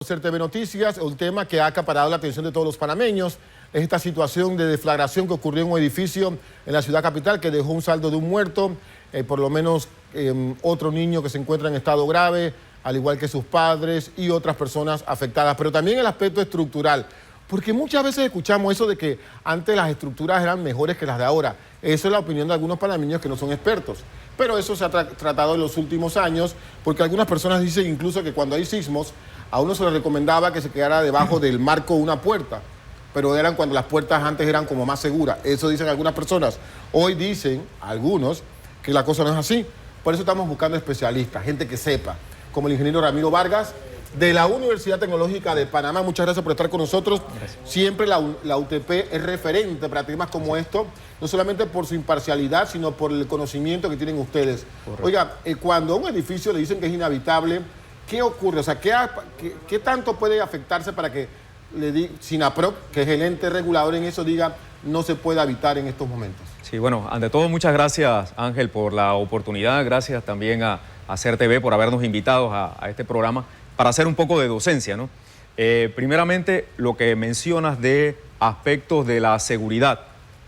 CERTV Noticias, un tema que ha acaparado la atención de todos los panameños, es esta situación de deflagración que ocurrió en un edificio en la ciudad capital que dejó un saldo de un muerto, por lo menos otro niño que se encuentra en estado grave, al igual que sus padres y otras personas afectadas, pero también el aspecto estructural, porque muchas veces escuchamos eso de que antes las estructuras eran mejores que las de ahora. Eso es la opinión de algunos panameños que no son expertos, pero eso se ha tratado en los últimos años, porque algunas personas dicen incluso que cuando hay sismos, a uno se le recomendaba que se quedara debajo del marco de una puerta, pero eran cuando las puertas antes eran como más seguras. Eso dicen algunas personas. Hoy dicen algunos que la cosa no es así. Por eso estamos buscando especialistas, gente que sepa, como el ingeniero Ramiro Vargas, de la Universidad Tecnológica de Panamá. Muchas gracias por estar con nosotros. Gracias. Siempre la UTP es referente para temas como esto, no solamente por su imparcialidad, sino por el conocimiento que tienen ustedes. Correcto. Oiga, cuando a un edificio le dicen que es inhabitable, ¿qué ocurre? O sea, ¿qué tanto puede afectarse para que SINAPROC, que es el ente regulador en eso, diga no se puede habitar en estos momentos? Sí, bueno, ante todo, muchas gracias, Ángel, por la oportunidad. Gracias también a CERTV por habernos invitado a este programa para hacer un poco de docencia, ¿no? Primeramente, lo que mencionas de aspectos de la seguridad.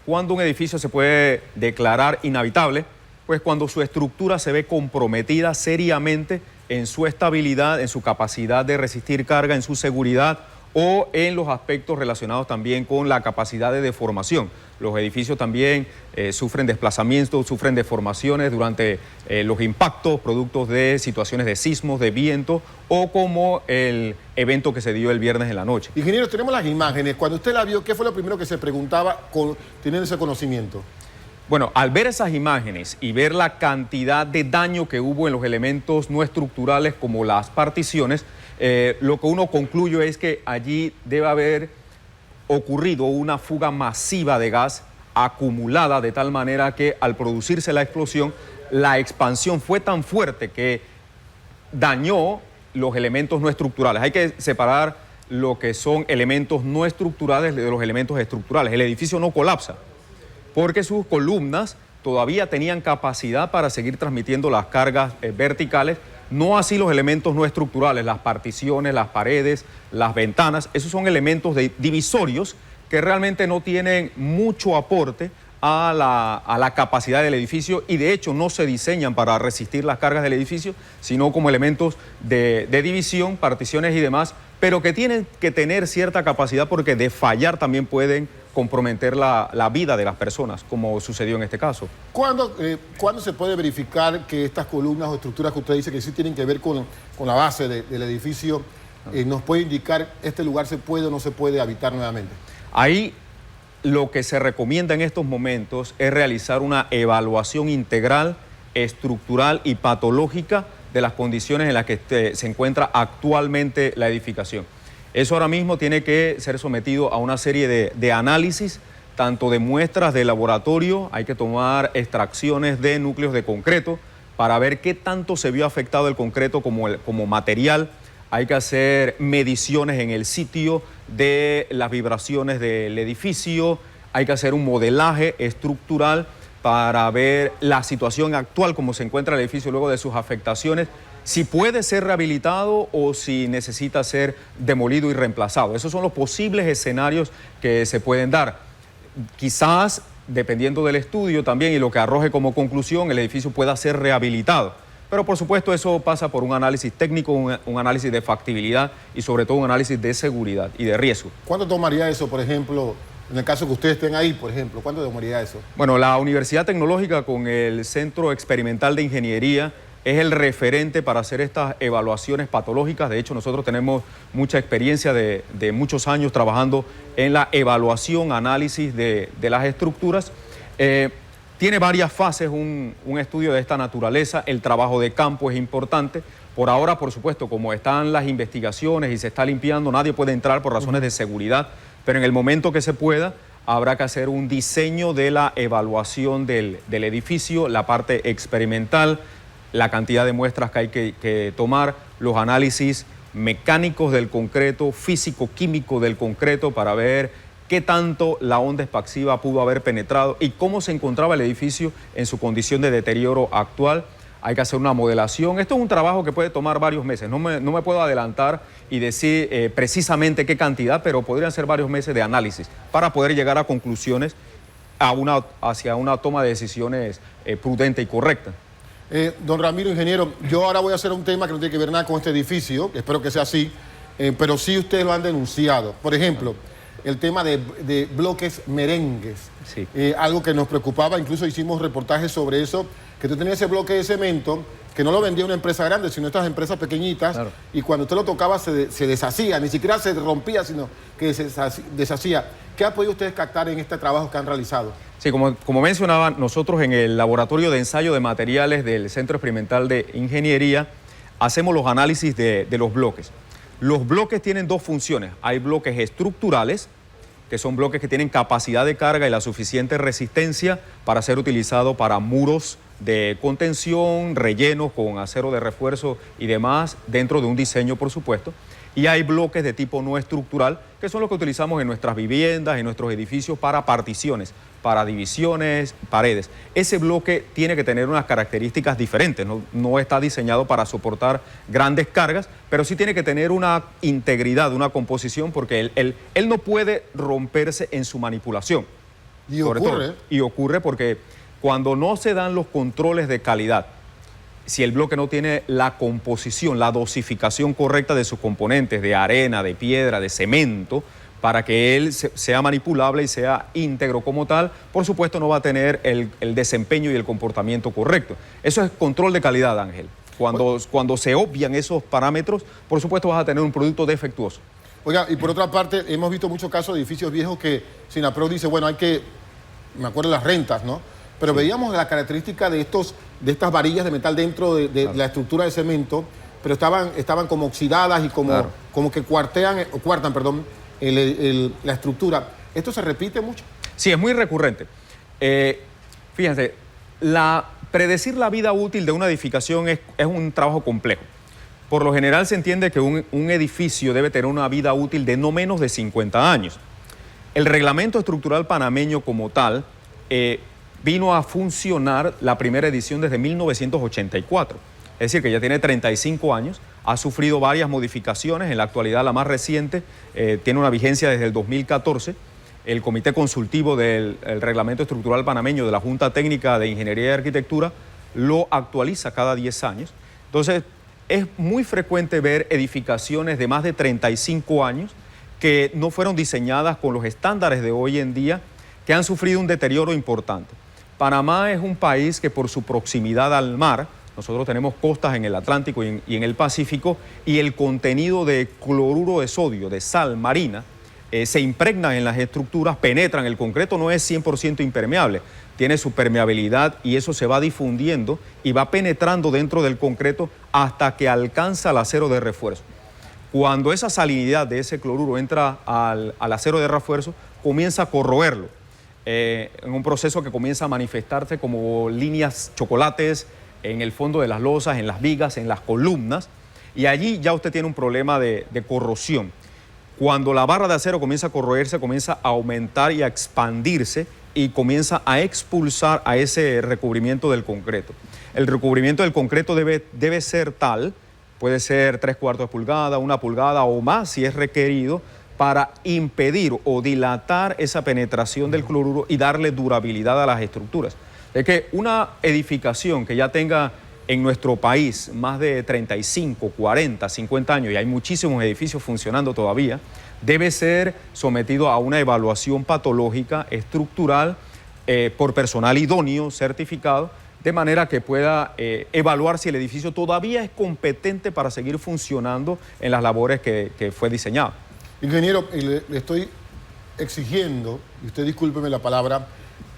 ¿Cuándo un edificio se puede declarar inhabitable? Pues cuando su estructura se ve comprometida seriamente en su estabilidad, en su capacidad de resistir carga, en su seguridad o en los aspectos relacionados también con la capacidad de deformación. Los edificios también sufren desplazamientos, sufren deformaciones durante los impactos, productos de situaciones de sismos, de viento o como el evento que se dio el viernes en la noche. Ingeniero, tenemos las imágenes. Cuando usted la vio, ¿qué fue lo primero que se preguntaba teniendo ese conocimiento? Bueno, al ver esas imágenes y ver la cantidad de daño que hubo en los elementos no estructurales como las particiones, lo que uno concluye es que allí debe haber ocurrido una fuga masiva de gas acumulada de tal manera que al producirse la explosión, la expansión fue tan fuerte que dañó los elementos no estructurales. Hay que separar lo que son elementos no estructurales de los elementos estructurales. El edificio no colapsa, porque sus columnas todavía tenían capacidad para seguir transmitiendo las cargas verticales, no así los elementos no estructurales, las particiones, las paredes, las ventanas. Esos son elementos divisorios que realmente no tienen mucho aporte a la capacidad del edificio y de hecho no se diseñan para resistir las cargas del edificio, sino como elementos de división, particiones y demás, pero que tienen que tener cierta capacidad porque de fallar también pueden comprometer la vida de las personas, como sucedió en este caso. ¿Cuándo se puede verificar que estas columnas o estructuras que usted dice que sí tienen que ver con la base del edificio, nos puede indicar este lugar se puede o no se puede habitar nuevamente? Ahí lo que se recomienda en estos momentos es realizar una evaluación integral, estructural y patológica de las condiciones en las que se encuentra actualmente la edificación. Eso ahora mismo tiene que ser sometido a una serie de análisis, tanto de muestras de laboratorio, hay que tomar extracciones de núcleos de concreto para ver qué tanto se vio afectado el concreto como material. Hay que hacer mediciones en el sitio de las vibraciones del edificio, hay que hacer un modelaje estructural para ver la situación actual, cómo se encuentra el edificio luego de sus afectaciones, si puede ser rehabilitado o si necesita ser demolido y reemplazado. Esos son los posibles escenarios que se pueden dar. Quizás, dependiendo del estudio también y lo que arroje como conclusión, el edificio pueda ser rehabilitado. Pero por supuesto eso pasa por un análisis técnico, un análisis de factibilidad y sobre todo un análisis de seguridad y de riesgo. ¿Cuánto tomaría eso, por ejemplo, en el caso que ustedes estén ahí, por ejemplo? ¿Cuánto tomaría eso? Bueno, la Universidad Tecnológica con el Centro Experimental de Ingeniería es el referente para hacer estas evaluaciones patológicas. De hecho, nosotros tenemos mucha experiencia de muchos años trabajando en la evaluación, análisis de las estructuras. Tiene varias fases un estudio de esta naturaleza. El trabajo de campo es importante. Por ahora, por supuesto, como están las investigaciones y se está limpiando, nadie puede entrar por razones de seguridad, pero en el momento que se pueda, habrá que hacer un diseño de la evaluación del edificio, la parte experimental, la cantidad de muestras que hay que tomar, los análisis mecánicos del concreto, físico-químico del concreto para ver qué tanto la onda expansiva pudo haber penetrado y cómo se encontraba el edificio en su condición de deterioro actual. hay que hacer una modelación. Esto es un trabajo que puede tomar varios meses. No me puedo adelantar y decir precisamente qué cantidad, pero podrían ser varios meses de análisis para poder llegar a conclusiones hacia una toma de decisiones prudente y correcta. Don Ramiro, ingeniero, yo ahora voy a hacer un tema que no tiene que ver nada con este edificio, espero que sea así, pero sí ustedes lo han denunciado. Por ejemplo, el tema de bloques merengues, Sí. Algo que nos preocupaba, incluso hicimos reportajes sobre eso, que tú tenías ese bloque de cemento que no lo vendía una empresa grande, sino estas empresas pequeñitas, Claro. y cuando usted lo tocaba se deshacía, ni siquiera se rompía, sino que se deshacía. ¿Qué ha podido ustedes captar en este trabajo que han realizado? Sí, como mencionaba, nosotros en el Laboratorio de Ensayo de Materiales del Centro Experimental de Ingeniería hacemos los análisis de los bloques. Los bloques tienen dos funciones. Hay bloques estructurales, que son bloques que tienen capacidad de carga y la suficiente resistencia para ser utilizados para muros de contención, rellenos con acero de refuerzo y demás, dentro de un diseño, por supuesto. Y hay bloques de tipo no estructural, que son los que utilizamos en nuestras viviendas, en nuestros edificios, para particiones, para divisiones, paredes. Ese bloque tiene que tener unas características diferentes, no está diseñado para soportar grandes cargas, pero sí tiene que tener una integridad, una composición, porque él no puede romperse en su manipulación. Y ocurre. Y ocurre porque cuando no se dan los controles de calidad, si el bloque no tiene la composición, la dosificación correcta de sus componentes, de arena, de piedra, de cemento, para que él sea manipulable y sea íntegro como tal, por supuesto no va a tener el desempeño y el comportamiento correcto. Eso es control de calidad, Ángel. Cuando se obvian esos parámetros, por supuesto vas a tener un producto defectuoso. Oiga, y por otra parte, hemos visto muchos casos de edificios viejos que Sinapro dice, bueno, hay que, me acuerdo de las rentas, ¿no? Pero veíamos la característica de estas varillas de metal dentro de la estructura de cemento, pero estaban como oxidadas y como que cuartan, la estructura. ¿Esto se repite mucho? Sí, es muy recurrente. Fíjense, predecir la vida útil de una edificación es un trabajo complejo. Por lo general se entiende que un edificio debe tener una vida útil de no menos de 50 años. El reglamento estructural panameño como tal vino a funcionar la primera edición desde 1984. Es decir, que ya tiene 35 años, ha sufrido varias modificaciones. En la actualidad, la más reciente tiene una vigencia desde el 2014. El Comité Consultivo del Reglamento Estructural Panameño de la Junta Técnica de Ingeniería y Arquitectura lo actualiza cada 10 años. Entonces, es muy frecuente ver edificaciones de más de 35 años que no fueron diseñadas con los estándares de hoy en día, que han sufrido un deterioro importante. Panamá es un país que por su proximidad al mar, nosotros tenemos costas en el Atlántico y en el Pacífico, y el contenido de cloruro de sodio, de sal marina, se impregna en las estructuras, penetran. El concreto no es 100% impermeable, tiene su permeabilidad y eso se va difundiendo y va penetrando dentro del concreto hasta que alcanza el acero de refuerzo. Cuando esa salinidad de ese cloruro entra al acero de refuerzo, comienza a corroerlo, en un proceso que comienza a manifestarse como líneas chocolates en el fondo de las losas, en las vigas, en las columnas, y allí ya usted tiene un problema de corrosión. Cuando la barra de acero comienza a corroerse, comienza a aumentar y a expandirse y comienza a expulsar a ese recubrimiento del concreto. El recubrimiento del concreto debe ser tal, puede ser 3/4 de pulgada, 1 pulgada o más si es requerido, para impedir o dilatar esa penetración del cloruro y darle durabilidad a las estructuras. Es que una edificación que ya tenga en nuestro país más de 35, 40, 50 años, y hay muchísimos edificios funcionando todavía, debe ser sometido a una evaluación patológica estructural por personal idóneo, certificado, de manera que pueda evaluar si el edificio todavía es competente para seguir funcionando en las labores que fue diseñado. Ingeniero, le estoy exigiendo, y usted discúlpeme la palabra,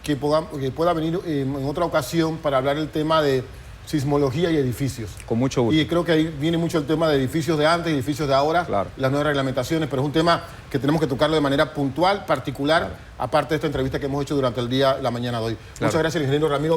que pueda venir en otra ocasión para hablar el tema de sismología y edificios. Con mucho gusto. Y creo que ahí viene mucho el tema de edificios de antes y edificios de ahora, claro, las nuevas reglamentaciones, pero es un tema que tenemos que tocarlo de manera puntual, particular, claro, aparte de esta entrevista que hemos hecho durante el día, la mañana de hoy. Claro. Muchas gracias, ingeniero Ramiro.